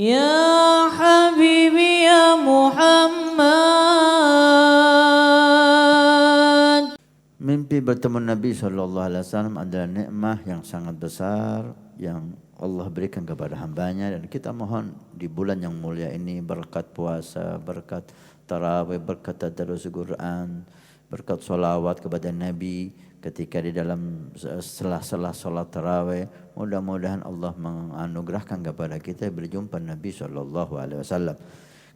Ya Habibi ya Muhammad. Mimpi bertemu Nabi SAW adalah nikmah yang sangat besar yang Allah berikan kepada hambanya, dan kita mohon di bulan yang mulia ini berkat puasa, berkat tarawih, berkat tadarus Quran, berkat solawat kepada Nabi ketika di dalam selah-selah solat tarawih, mudah-mudahan Allah menganugerahkan kepada kita berjumpa Nabi SAW.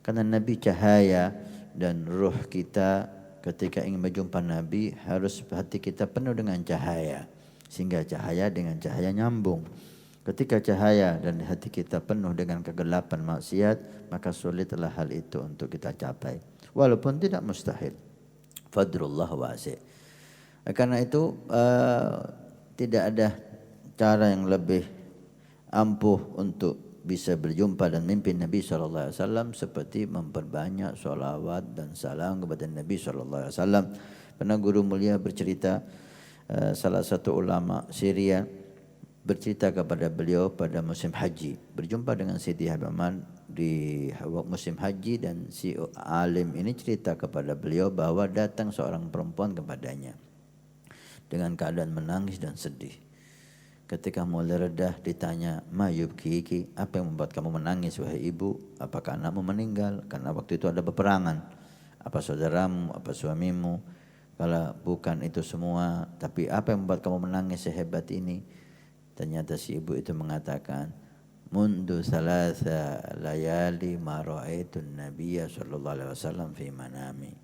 Karena Nabi cahaya, dan ruh kita ketika ingin berjumpa Nabi harus hati kita penuh dengan cahaya, sehingga cahaya dengan cahaya nyambung. Ketika cahaya dan hati kita penuh dengan kegelapan maksiat, maka sulitlah hal itu untuk kita capai, walaupun tidak mustahil. Fadlullah wasi'. Karena itu tidak ada cara yang lebih ampuh untuk bisa berjumpa dan mimpi Nabi SAW seperti memperbanyak sholawat dan salam kepada Nabi SAW. Pernah guru mulia bercerita, salah satu ulama Syria bercerita kepada beliau pada musim haji, berjumpa dengan Siti Habaman di musim haji, dan si alim ini cerita kepada beliau bahwa datang seorang perempuan kepadanya dengan keadaan menangis dan sedih. Ketika mulai redah ditanya, "Ma yubkiki?" Apa yang membuat kamu menangis wahai ibu? Apakah anakmu meninggal? Karena waktu itu ada peperangan. Apa saudaramu, apa suamimu? Kalau bukan itu semua, tapi apa yang membuat kamu menangis sehebat ini? Ternyata si ibu itu mengatakan, "Mundu salasa layali ma ra'aitun nabiyya sallallahu alaihi wasallam fi manami."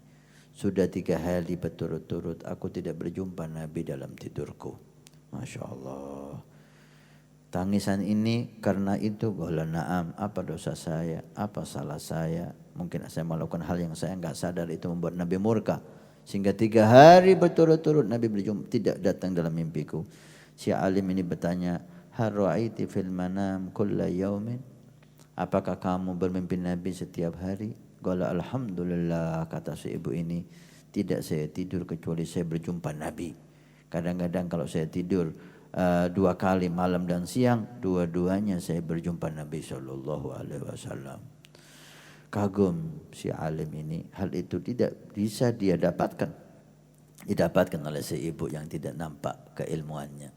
Sudah 3 hari berturut-turut aku tidak berjumpa Nabi dalam tidurku. Masya Allah. Tangisan ini karena itu, qala na'am, apa dosa saya, apa salah saya. Mungkin saya melakukan hal yang saya enggak sadar itu membuat Nabi murka. Sehingga 3 hari berturut-turut Nabi tidak datang dalam mimpiku. Si alim ini bertanya, "Hal ra'aiti fil manam kulla yaumin?" Apakah kamu bermimpi Nabi setiap hari? Qala alhamdulillah, kata si ibu ini, tidak saya tidur kecuali saya berjumpa Nabi. Kadang-kadang kalau saya tidur 2 kali malam dan siang, dua-duanya saya berjumpa Nabi SAW. Kagum si alim ini, hal itu tidak bisa dia didapatkan oleh si ibu yang tidak nampak keilmuannya.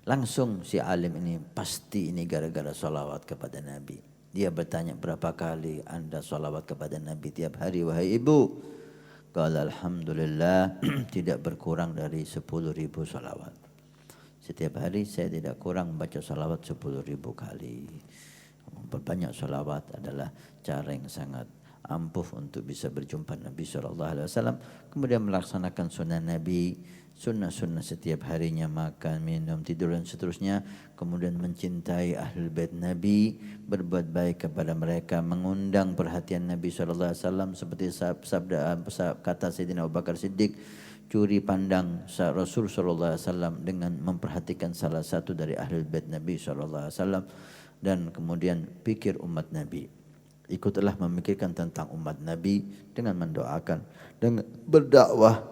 Langsung si alim ini pasti ini gara-gara salawat kepada Nabi. Dia bertanya, "Berapa kali anda salawat kepada Nabi tiap hari wahai ibu?" Qala alhamdulillah, tidak berkurang dari 10.000 salawat. Setiap hari saya tidak kurang membaca salawat 10.000 kali. Memperbanyak salawat adalah cara yang sangat ampuh untuk bisa berjumpa Nabi SAW. Kemudian melaksanakan sunnah Nabi, sunnah-sunnah setiap harinya, makan, minum, tidur dan seterusnya. Kemudian mencintai ahlul bait Nabi, berbuat baik kepada mereka, mengundang perhatian Nabi SAW seperti sabda kata Sayyidina Abu Bakar Siddiq, curi pandang Rasul SAW dengan memperhatikan salah satu dari ahlul bait Nabi SAW, dan kemudian pikir umat Nabi. Ikutlah memikirkan tentang umat Nabi dengan mendoakan, dengan berdakwah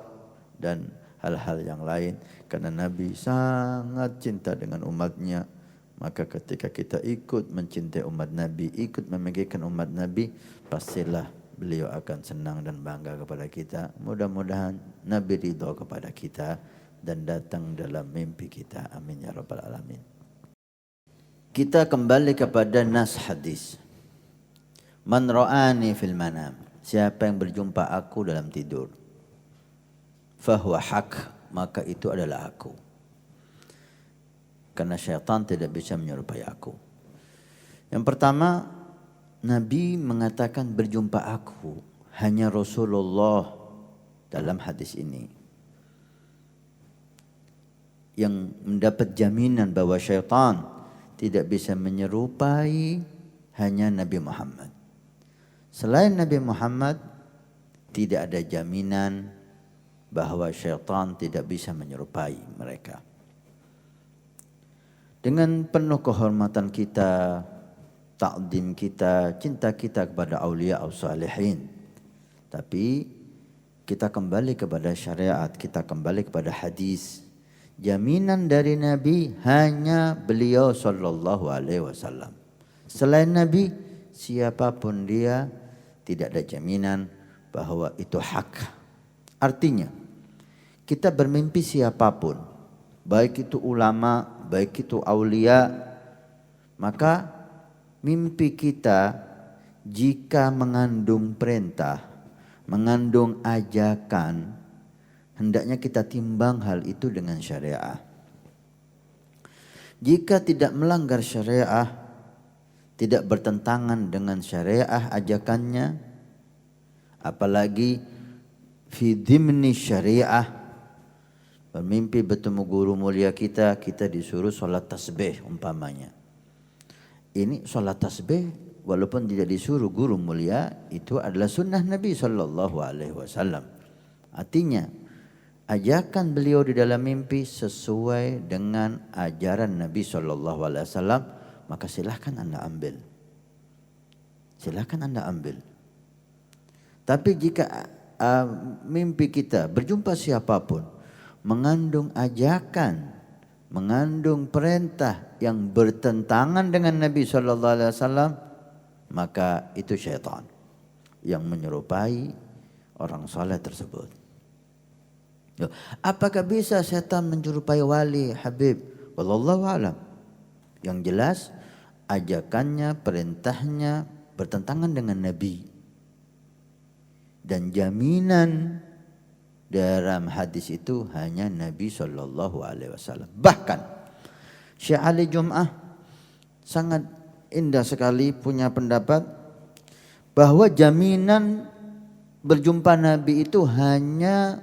dan hal-hal yang lain, karena Nabi sangat cinta dengan umatnya. Maka ketika kita ikut mencintai umat Nabi, ikut memikirkan umat Nabi, pastilah beliau akan senang dan bangga kepada kita. Mudah-mudahan Nabi ridho kepada kita dan datang dalam mimpi kita. Amin ya rabbal alamin. Kita kembali kepada nas hadis. Man ra'ani fil manam, siapa yang berjumpa aku dalam tidur, fahuwa haq, maka itu adalah aku. Karena syaitan tidak bisa menyerupai aku. Yang pertama, Nabi mengatakan berjumpa aku hanya Rasulullah dalam hadis ini, yang mendapat jaminan bahwa syaitan tidak bisa menyerupai hanya Nabi Muhammad. Selain Nabi Muhammad, tidak ada jaminan bahwa syaitan tidak bisa menyerupai mereka. Dengan penuh kehormatan kita, ta'zim kita, cinta kita kepada aulia as-salihin, tapi kita kembali kepada syariat, kita kembali kepada hadis. Jaminan dari Nabi hanya beliau sallallahu alaihi wasallam. Selain Nabi, siapapun dia tidak ada jaminan bahwa itu hak. Artinya kita bermimpi siapapun, baik itu ulama, baik itu aulia, maka mimpi kita jika mengandung perintah, mengandung ajakan, hendaknya kita timbang hal itu dengan syariah. Jika tidak melanggar syariah, tidak bertentangan dengan syariah ajakannya, apalagi fi dhimni syariah, bermimpi bertemu guru mulia kita disuruh sholat tasbih umpamanya. Ini sholat tasbih walaupun tidak disuruh guru mulia, itu adalah sunnah Nabi SAW. Artinya ajakan beliau di dalam mimpi sesuai dengan ajaran Nabi SAW, maka silahkan Anda ambil. Silahkan Anda ambil. Tapi jika mimpi kita berjumpa siapapun mengandung ajakan, mengandung perintah yang bertentangan dengan Nabi SAW, maka itu syaitan yang menyerupai orang saleh tersebut. Apakah bisa syaitan menyerupai wali, Habib? Wallahu a'lam. Yang jelas ajakannya, perintahnya bertentangan dengan Nabi. Dan jaminan dalam hadis itu hanya Nabi SAW. Bahkan Syekh Ali Jum'ah sangat indah sekali punya pendapat bahwa jaminan berjumpa Nabi itu hanya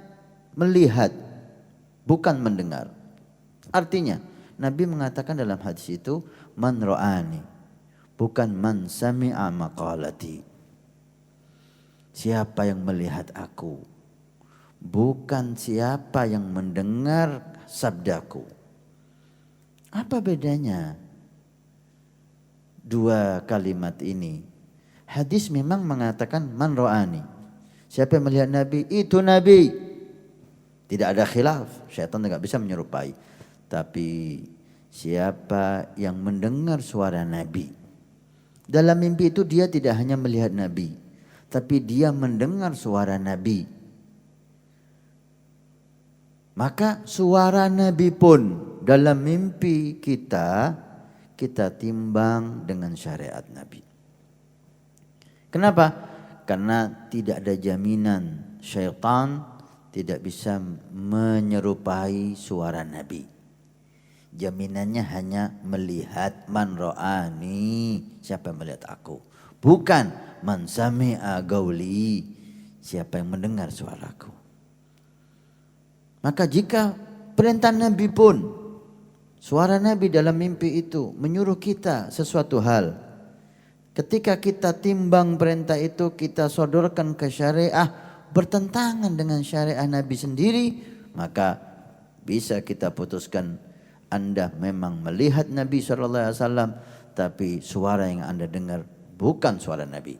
melihat, bukan mendengar. Artinya Nabi mengatakan dalam hadis itu, man ra'ani, bukan man sami'a maqalati. Siapa yang melihat aku, bukan siapa yang mendengar sabdaku. Apa bedanya dua kalimat ini? Hadis memang mengatakan man ra'ani, siapa yang melihat Nabi, itu Nabi. Tidak ada khilaf, syaitan tidak bisa menyerupai. Tapi siapa yang mendengar suara Nabi, dalam mimpi itu dia tidak hanya melihat Nabi, tapi dia mendengar suara Nabi. Maka suara Nabi pun dalam mimpi kita timbang dengan syariat Nabi. Kenapa? Karena tidak ada jaminan syaitan tidak bisa menyerupai suara Nabi. Jaminannya hanya melihat, man ra'ani, siapa yang melihat aku. Bukan man sami'a gauli, siapa yang mendengar suaraku. Maka jika perintah Nabi pun, suara Nabi dalam mimpi itu menyuruh kita sesuatu hal, ketika kita timbang perintah itu, kita sodorkan ke syariah, bertentangan dengan syariah Nabi sendiri, maka bisa kita putuskan Anda memang melihat Nabi SAW, tapi suara yang Anda dengar bukan suara Nabi.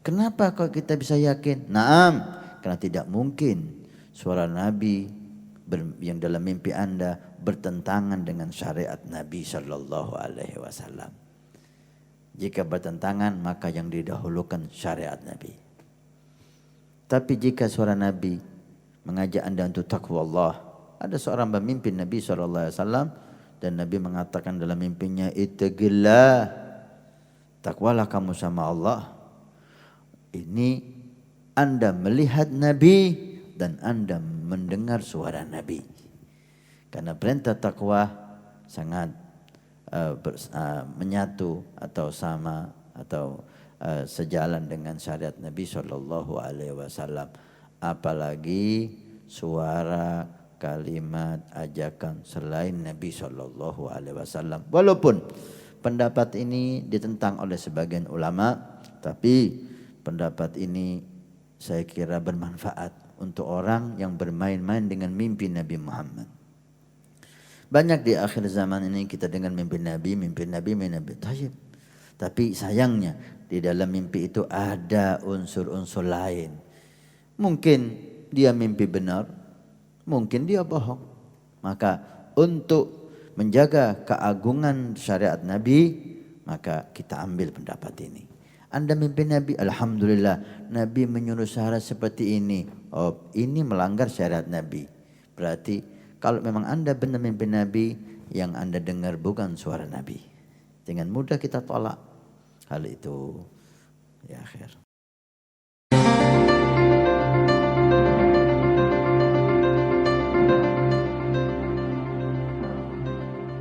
Kenapa kok kita bisa yakin? Naam, karena tidak mungkin suara Nabi yang dalam mimpi Anda bertentangan dengan syariat Nabi SAW. Jika bertentangan, maka yang didahulukan syariat Nabi. Tapi jika suara Nabi mengajak Anda untuk takwa Allah, ada seorang pemimpin Nabi SAW dan Nabi mengatakan dalam mimpinya, ittaqillah, takwalah kamu sama Allah. Ini Anda melihat Nabi dan Anda mendengar suara Nabi. Karena perintah takwa sangat menyatu atau sama atau sejalan dengan syariat Nabi SAW. Apalagi suara, kalimat, ajakan selain Nabi SAW. Walaupun pendapat ini ditentang oleh sebagian ulama, tapi pendapat ini saya kira bermanfaat untuk orang yang bermain-main dengan mimpi Nabi Muhammad. Banyak di akhir zaman ini kita dengan mimpi Nabi. Tayyib. Tapi sayangnya di dalam mimpi itu ada unsur-unsur lain. Mungkin dia mimpi benar, mungkin dia bohong. Maka untuk menjaga keagungan syariat Nabi, maka kita ambil pendapat ini. Anda mimpin Nabi, alhamdulillah, Nabi menyuruh syarat seperti ini. Oh, ini melanggar syariat Nabi. Berarti kalau memang Anda benar mimpin Nabi, yang Anda dengar bukan suara Nabi. Dengan mudah kita tolak hal itu. Ya akhir.